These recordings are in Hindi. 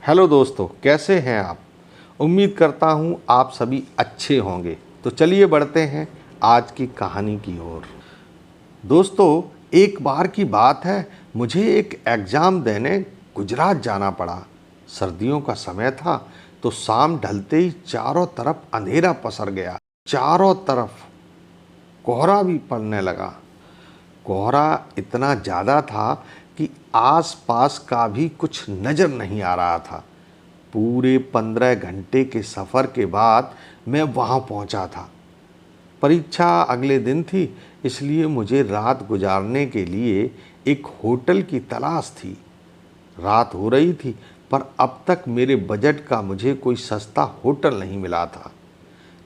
हेलो दोस्तों, कैसे हैं आप। उम्मीद करता हूँ आप सभी अच्छे होंगे। तो चलिए बढ़ते हैं आज की कहानी की ओर। दोस्तों, एक बार की बात है, मुझे एक एग्ज़ाम देने गुजरात जाना पड़ा। सर्दियों का समय था तो शाम ढलते ही चारों तरफ अंधेरा पसर गया। चारों तरफ कोहरा भी पड़ने लगा। कोहरा इतना ज़्यादा था कि आसपास का भी कुछ नज़र नहीं आ रहा था। पूरे 15 घंटे के सफ़र के बाद मैं वहाँ पहुँचा था। परीक्षा अगले दिन थी, इसलिए मुझे रात गुजारने के लिए एक होटल की तलाश थी। रात हो रही थी, पर अब तक मेरे बजट का मुझे कोई सस्ता होटल नहीं मिला था।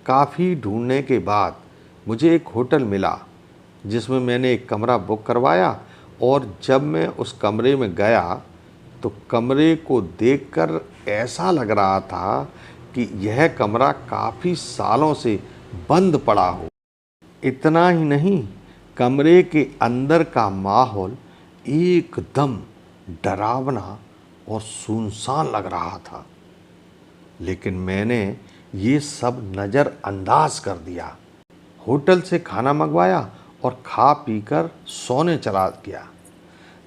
काफ़ी ढूंढने के बाद मुझे एक होटल मिला, जिसमें मैंने एक कमरा बुक करवाया। और जब मैं उस कमरे में गया तो कमरे को देखकर ऐसा लग रहा था कि यह कमरा काफ़ी सालों से बंद पड़ा हो। इतना ही नहीं, कमरे के अंदर का माहौल एकदम डरावना और सुनसान लग रहा था। लेकिन मैंने ये सब नज़रअंदाज कर दिया। होटल से खाना मंगवाया और खा पीकर सोने चला गया।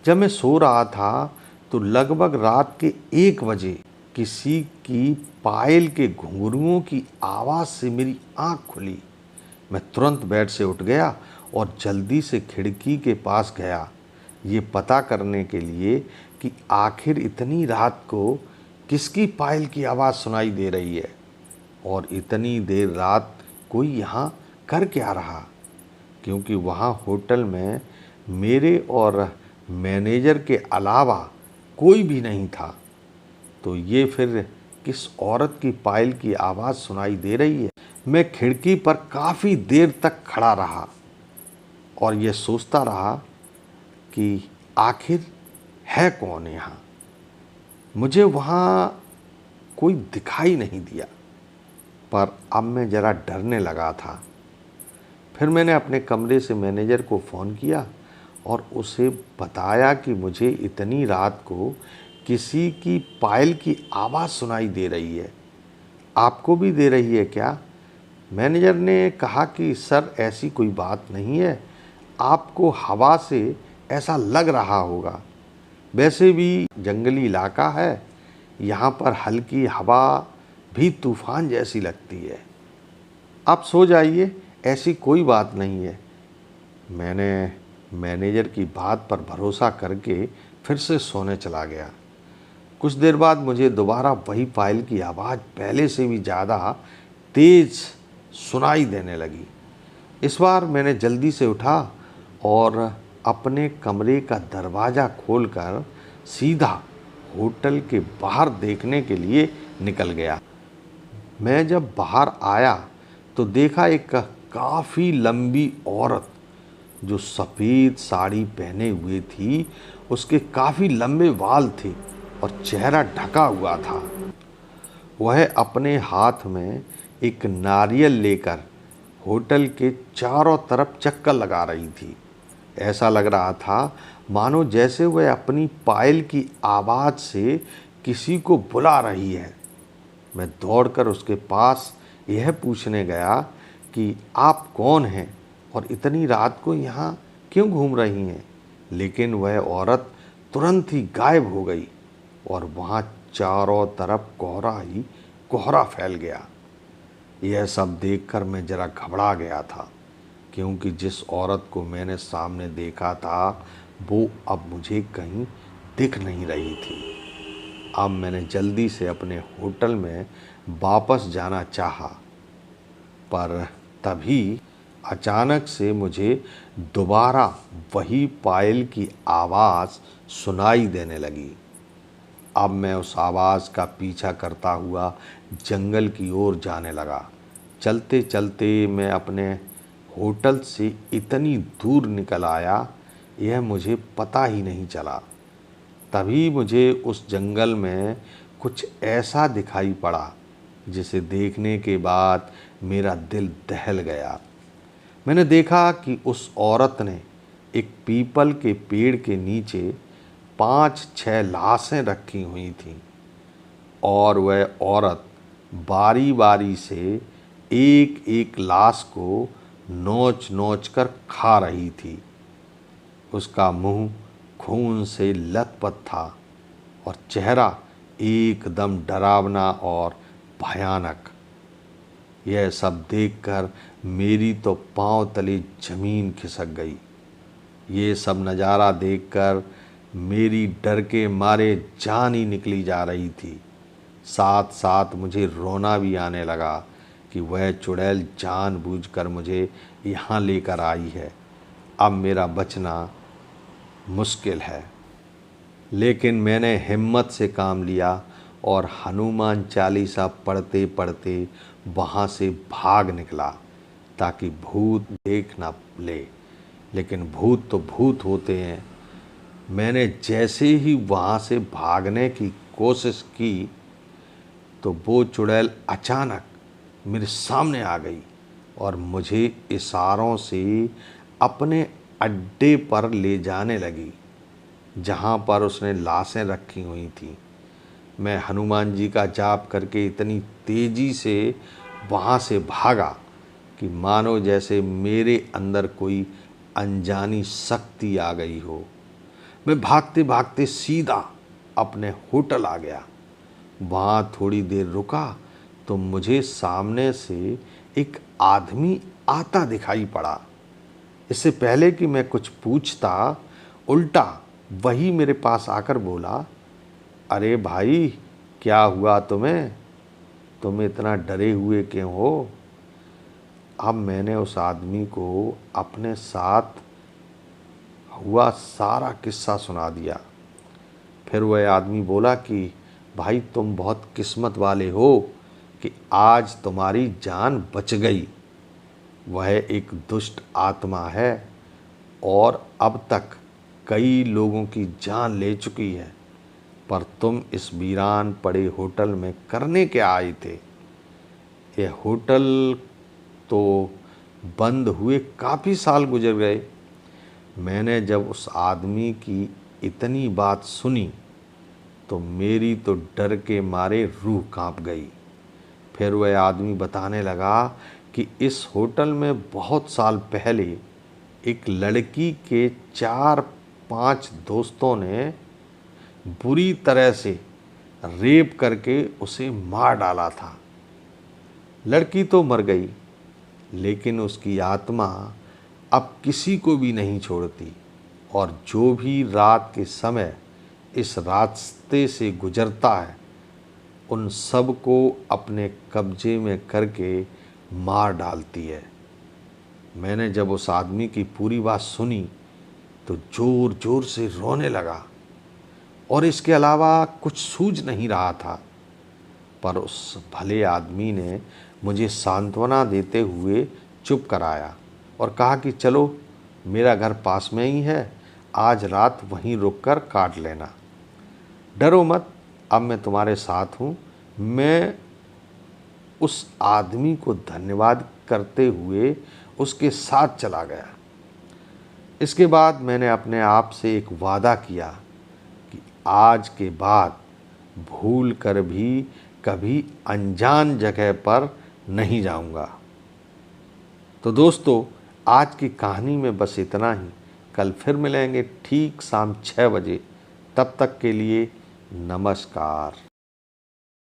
जब मैं सो रहा था तो लगभग रात के 1 बजे किसी की पायल के घुंघरुओं की आवाज़ से मेरी आँख खुली। मैं तुरंत बेड से उठ गया और जल्दी से खिड़की के पास गया, ये पता करने के लिए कि आखिर इतनी रात को किसकी पायल की आवाज़ सुनाई दे रही है और इतनी देर रात कोई यहाँ कर क्या रहा। क्योंकि वहाँ होटल में मेरे और मैनेजर के अलावा कोई भी नहीं था, तो ये फिर किस औरत की पायल की आवाज़ सुनाई दे रही है। मैं खिड़की पर काफ़ी देर तक खड़ा रहा और ये सोचता रहा कि आखिर है कौन यहाँ। मुझे वहाँ कोई दिखाई नहीं दिया, पर अब मैं ज़रा डरने लगा था। फिर मैंने अपने कमरे से मैनेजर को फ़ोन किया और उसे बताया कि मुझे इतनी रात को किसी की पायल की आवाज़ सुनाई दे रही है। आपको भी दे रही है क्या? मैनेजर ने कहा कि सर, ऐसी कोई बात नहीं है, आपको हवा से ऐसा लग रहा होगा। वैसे भी जंगली इलाका है, यहाँ पर हल्की हवा भी तूफ़ान जैसी लगती है। आप सो जाइए, ऐसी कोई बात नहीं है। मैंने मैनेजर की बात पर भरोसा करके फिर से सोने चला गया। कुछ देर बाद मुझे दोबारा वही पायल की आवाज़ पहले से भी ज़्यादा तेज़ सुनाई देने लगी। इस बार मैंने जल्दी से उठा और अपने कमरे का दरवाज़ा खोलकर सीधा होटल के बाहर देखने के लिए निकल गया। मैं जब बाहर आया तो देखा एक काफ़ी लंबी औरत जो सफ़ेद साड़ी पहने हुए थी। उसके काफ़ी लंबे बाल थे और चेहरा ढका हुआ था। वह अपने हाथ में एक नारियल लेकर होटल के चारों तरफ चक्कर लगा रही थी। ऐसा लग रहा था मानो जैसे वह अपनी पायल की आवाज़ से किसी को बुला रही है। मैं दौड़कर उसके पास यह पूछने गया कि आप कौन हैं और इतनी रात को यहाँ क्यों घूम रही हैं। लेकिन वह औरत तुरंत ही गायब हो गई और वहाँ चारों तरफ कोहरा ही कोहरा फैल गया। यह सब देखकर मैं ज़रा घबरा गया था, क्योंकि जिस औरत को मैंने सामने देखा था वो अब मुझे कहीं दिख नहीं रही थी। अब मैंने जल्दी से अपने होटल में वापस जाना चाहा, पर तभी अचानक से मुझे दोबारा वही पायल की आवाज़ सुनाई देने लगी। अब मैं उस आवाज़ का पीछा करता हुआ जंगल की ओर जाने लगा। चलते चलते मैं अपने होटल से इतनी दूर निकल आया, यह मुझे पता ही नहीं चला। तभी मुझे उस जंगल में कुछ ऐसा दिखाई पड़ा जिसे देखने के बाद मेरा दिल दहल गया। मैंने देखा कि उस औरत ने एक पीपल के पेड़ के नीचे 5-6 लाशें रखी हुई थीं। और वह औरत बारी बारी से एक एक लाश को नोच नोच कर खा रही थी। उसका मुंह खून से लथपथ था और चेहरा एकदम डरावना और भयानक। यह सब देखकर मेरी तो पांव तले जमीन खिसक गई। ये सब नज़ारा देखकर मेरी डर के मारे जान ही निकली जा रही थी। साथ साथ मुझे रोना भी आने लगा कि वह चुड़ैल जानबूझकर मुझे यहाँ लेकर आई है। अब मेरा बचना मुश्किल है। लेकिन मैंने हिम्मत से काम लिया और हनुमान चालीसा पढ़ते पढ़ते वहाँ से भाग निकला ताकि भूत देख ना ले। लेकिन भूत तो भूत होते हैं। मैंने जैसे ही वहाँ से भागने की कोशिश की तो वो चुड़ैल अचानक मेरे सामने आ गई और मुझे इशारों से अपने अड्डे पर ले जाने लगी जहाँ पर उसने लाशें रखी हुई थीं। मैं हनुमान जी का जाप करके इतनी तेज़ी से वहाँ से भागा कि मानो जैसे मेरे अंदर कोई अनजानी शक्ति आ गई हो। मैं भागते भागते सीधा अपने होटल आ गया। वहाँ थोड़ी देर रुका तो मुझे सामने से एक आदमी आता दिखाई पड़ा। इससे पहले कि मैं कुछ पूछता, उल्टा वही मेरे पास आकर बोला, अरे भाई, क्या हुआ तुम्हें? तुम इतना डरे हुए क्यों हो? अब मैंने उस आदमी को अपने साथ हुआ सारा किस्सा सुना दिया। फिर वह आदमी बोला कि भाई, तुम बहुत किस्मत वाले हो कि आज तुम्हारी जान बच गई। वह एक दुष्ट आत्मा है और अब तक कई लोगों की जान ले चुकी है, पर तुम इस वीरान पड़े होटल में करने क्या आए थे? यह होटल तो बंद हुए काफ़ी साल गुजर गए। मैंने जब उस आदमी की इतनी बात सुनी तो मेरी तो डर के मारे रूह कांप गई। फिर वह आदमी बताने लगा कि इस होटल में बहुत साल पहले एक लड़की के 4-5 दोस्तों ने बुरी तरह से रेप करके उसे मार डाला था। लड़की तो मर गई, लेकिन उसकी आत्मा अब किसी को भी नहीं छोड़ती और जो भी रात के समय इस रास्ते से गुजरता है उन सब को अपने कब्जे में करके मार डालती है। मैंने जब उस आदमी की पूरी बात सुनी तो जोर जोर से रोने लगा और इसके अलावा कुछ सूझ नहीं रहा था। पर उस भले आदमी ने मुझे सांत्वना देते हुए चुप कराया और कहा कि चलो, मेरा घर पास में ही है, आज रात वहीं रुककर काट लेना। डरो मत, अब मैं तुम्हारे साथ हूँ। मैं उस आदमी को धन्यवाद करते हुए उसके साथ चला गया। इसके बाद मैंने अपने आप से एक वादा किया कि आज के बाद भूल कर भी कभी अनजान जगह पर नहीं जाऊंगा। तो दोस्तों, आज की कहानी में बस इतना ही। कल फिर मिलेंगे ठीक शाम 6 बजे। तब तक के लिए नमस्कार।